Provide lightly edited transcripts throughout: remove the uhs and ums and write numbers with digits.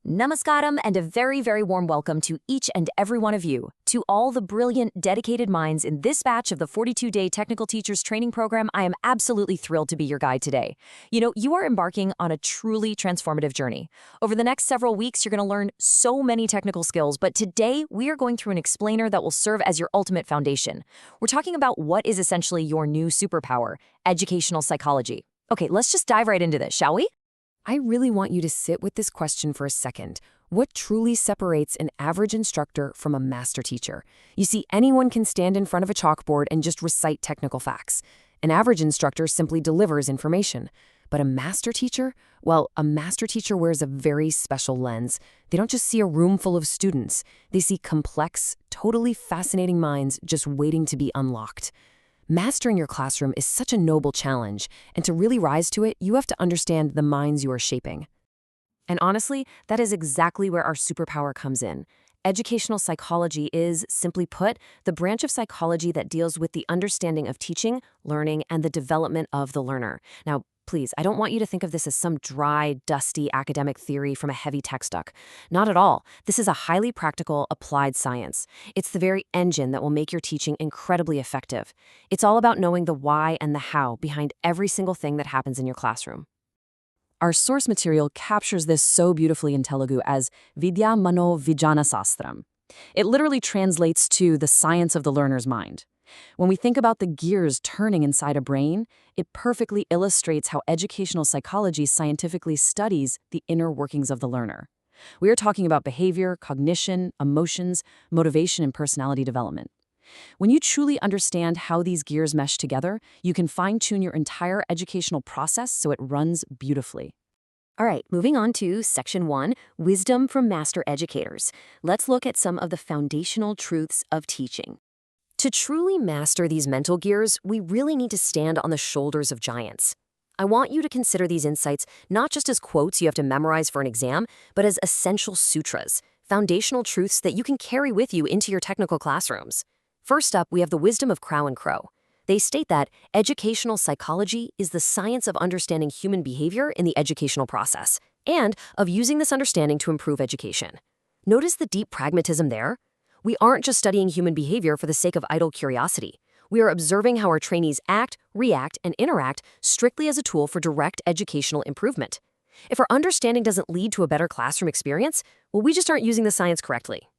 Namaskaram and a very, very warm welcome to each and every one of you, to all the brilliant, dedicated minds in this batch of the 42-day Technical Teachers Training Program. I am absolutely thrilled to be your guide today. You are embarking on a truly transformative journey. Over the next several weeks, you're going to learn so many technical skills, but today we are going through an explainer that will serve as your ultimate foundation. We're talking about what is essentially your new superpower, educational psychology. Okay, let's just dive right into this, shall we? I really want you to sit with this question for a second. What truly separates an average instructor from a master teacher? You see, anyone can stand in front of a chalkboard and just recite technical facts. An average instructor simply delivers information. But a master teacher? Well, a master teacher wears a very special lens. They don't just see a room full of students. They see complex, totally fascinating minds just waiting to be unlocked. Mastering your classroom is such a noble challenge, and to really rise to it, you have to understand the minds you are shaping. And honestly, that is exactly where our superpower comes in. Educational psychology is, simply put, the branch of psychology that deals with the understanding of teaching, learning, and the development of the learner. Now, please, I don't want you to think of this as some dry, dusty academic theory from a heavy textbook. Not at all. This is a highly practical, applied science. It's the very engine that will make your teaching incredibly effective. It's all about knowing the why and the how behind every single thing that happens in your classroom. Our source material captures this so beautifully in Telugu as Vidya Mano Vijnana Sastram. It literally translates to the science of the learner's mind. When we think about the gears turning inside a brain, it perfectly illustrates how educational psychology scientifically studies the inner workings of the learner. We are talking about behavior, cognition, emotions, motivation, and personality development. When you truly understand how these gears mesh together, you can fine-tune your entire educational process so it runs beautifully. All right, moving on to Section 1, Wisdom from Master Educators. Let's look at some of the foundational truths of teaching. To truly master these mental gears, we really need to stand on the shoulders of giants. I want you to consider these insights not just as quotes you have to memorize for an exam, but as essential sutras, foundational truths that you can carry with you into your technical classrooms. First up, we have the wisdom of Crow and Crow. They state that educational psychology is the science of understanding human behavior in the educational process, and of using this understanding to improve education. Notice the deep pragmatism there? We aren't just studying human behavior for the sake of idle curiosity. We are observing how our trainees act, react, and interact strictly as a tool for direct educational improvement. If our understanding doesn't lead to a better classroom experience, well, we just aren't using the science correctly.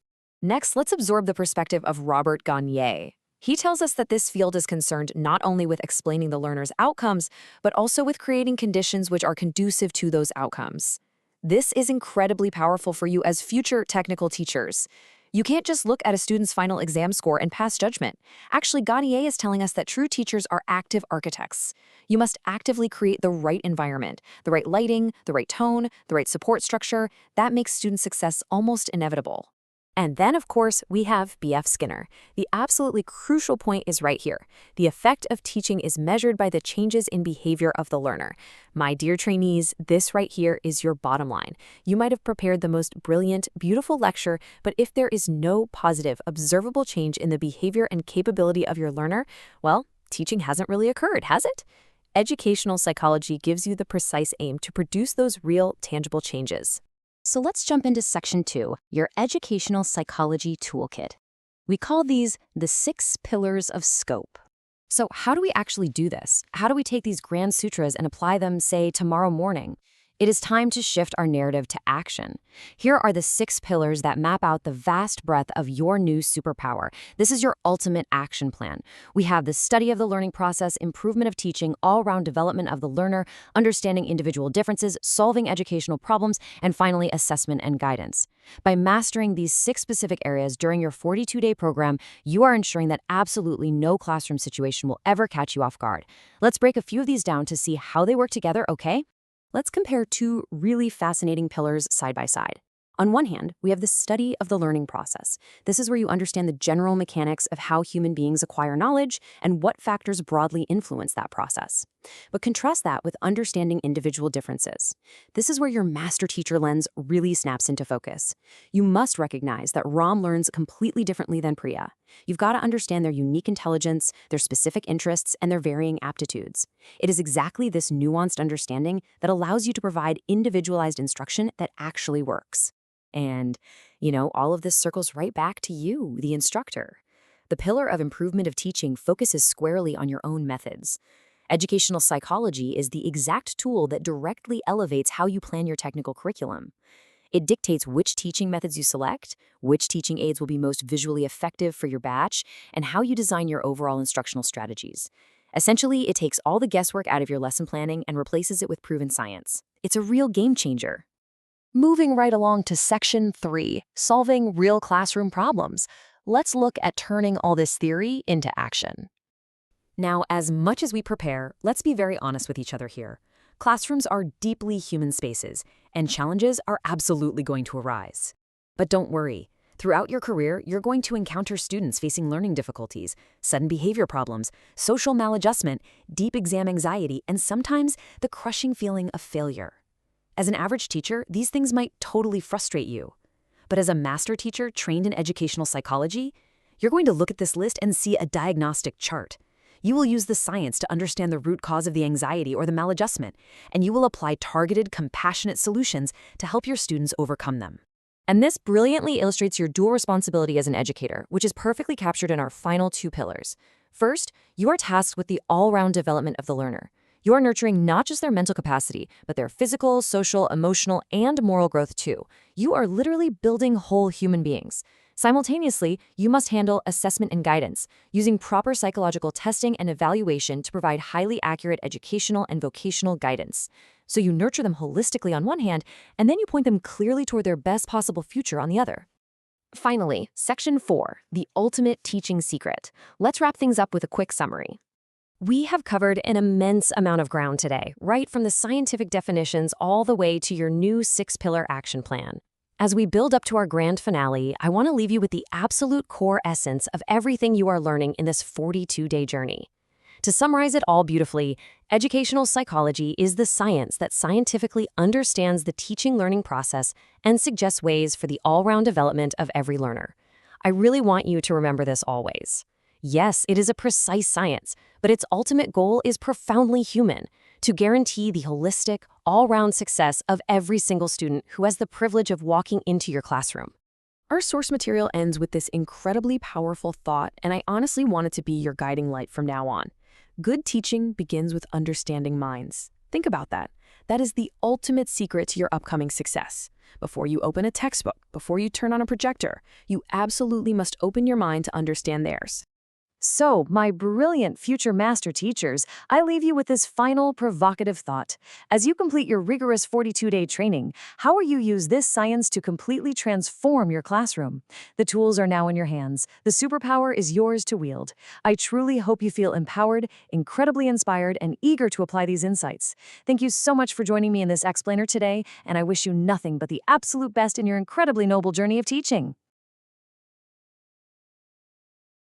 Next, let's absorb the perspective of Robert Gagne. He tells us that this field is concerned not only with explaining the learner's outcomes, but also with creating conditions which are conducive to those outcomes. This is incredibly powerful for you as future technical teachers. You can't just look at a student's final exam score and pass judgment. Actually, Gagne is telling us that true teachers are active architects. You must actively create the right environment, the right lighting, the right tone, the right support structure. That makes student success almost inevitable. And then, of course, we have B.F. Skinner. The absolutely crucial point is right here. The effect of teaching is measured by the changes in behavior of the learner. My dear trainees, this right here is your bottom line. You might have prepared the most brilliant, beautiful lecture, but if there is no positive, observable change in the behavior and capability of your learner, well, teaching hasn't really occurred, has it? Educational psychology gives you the precise aim to produce those real, tangible changes. So let's jump into Section 2, your Educational Psychology Toolkit. We call these the 6 pillars of scope. So how do we actually do this? How do we take these grand sutras and apply them, say, tomorrow morning? It is time to shift our narrative to action. Here are the 6 pillars that map out the vast breadth of your new superpower. This is your ultimate action plan. We have the study of the learning process, improvement of teaching, all-round development of the learner, understanding individual differences, solving educational problems, and finally, assessment and guidance. By mastering these 6 specific areas during your 42-day program, you are ensuring that absolutely no classroom situation will ever catch you off guard. Let's break a few of these down to see how they work together, okay? Let's compare 2 really fascinating pillars side by side. On one hand, we have the study of the learning process. This is where you understand the general mechanics of how human beings acquire knowledge and what factors broadly influence that process. But contrast that with understanding individual differences. This is where your master teacher lens really snaps into focus. You must recognize that Ram learns completely differently than Priya. You've got to understand their unique intelligence, their specific interests, and their varying aptitudes. It is exactly this nuanced understanding that allows you to provide individualized instruction that actually works. And, all of this circles right back to you, the instructor. The pillar of improvement of teaching focuses squarely on your own methods. Educational psychology is the exact tool that directly elevates how you plan your technical curriculum. It dictates which teaching methods you select, which teaching aids will be most visually effective for your batch, and how you design your overall instructional strategies. Essentially, it takes all the guesswork out of your lesson planning and replaces it with proven science. It's a real game changer. Moving right along to Section 3, Solving Real Classroom Problems. Let's look at turning all this theory into action. Now, as much as we prepare, let's be very honest with each other here. Classrooms are deeply human spaces, and challenges are absolutely going to arise. But don't worry. Throughout your career, you're going to encounter students facing learning difficulties, sudden behavior problems, social maladjustment, deep exam anxiety, and sometimes the crushing feeling of failure. As an average teacher, these things might totally frustrate you. But as a master teacher trained in educational psychology, you're going to look at this list and see a diagnostic chart. You will use the science to understand the root cause of the anxiety or the maladjustment, and you will apply targeted, compassionate solutions to help your students overcome them. And this brilliantly illustrates your dual responsibility as an educator, which is perfectly captured in our final 2 pillars. First, you are tasked with the all-round development of the learner. You are nurturing not just their mental capacity, but their physical, social, emotional, and moral growth too. You are literally building whole human beings. Simultaneously, you must handle assessment and guidance, using proper psychological testing and evaluation to provide highly accurate educational and vocational guidance. So you nurture them holistically on one hand, and then you point them clearly toward their best possible future on the other. Finally, Section 4, the ultimate teaching secret. Let's wrap things up with a quick summary. We have covered an immense amount of ground today, right from the scientific definitions all the way to your new 6-pillar action plan. As we build up to our grand finale, I want to leave you with the absolute core essence of everything you are learning in this 42-day journey. To summarize it all beautifully, educational psychology is the science that scientifically understands the teaching-learning process and suggests ways for the all-round development of every learner. I really want you to remember this always. Yes, it is a precise science, but its ultimate goal is profoundly human, to guarantee the holistic, all-round success of every single student who has the privilege of walking into your classroom. Our source material ends with this incredibly powerful thought, and I honestly want it to be your guiding light from now on. Good teaching begins with understanding minds. Think about that. That is the ultimate secret to your upcoming success. Before you open a textbook, before you turn on a projector, you absolutely must open your mind to understand theirs. So, my brilliant future master teachers, I leave you with this final provocative thought. As you complete your rigorous 42-day training, how will you use this science to completely transform your classroom? The tools are now in your hands. The superpower is yours to wield. I truly hope you feel empowered, incredibly inspired, and eager to apply these insights. Thank you so much for joining me in this explainer today, and I wish you nothing but the absolute best in your incredibly noble journey of teaching.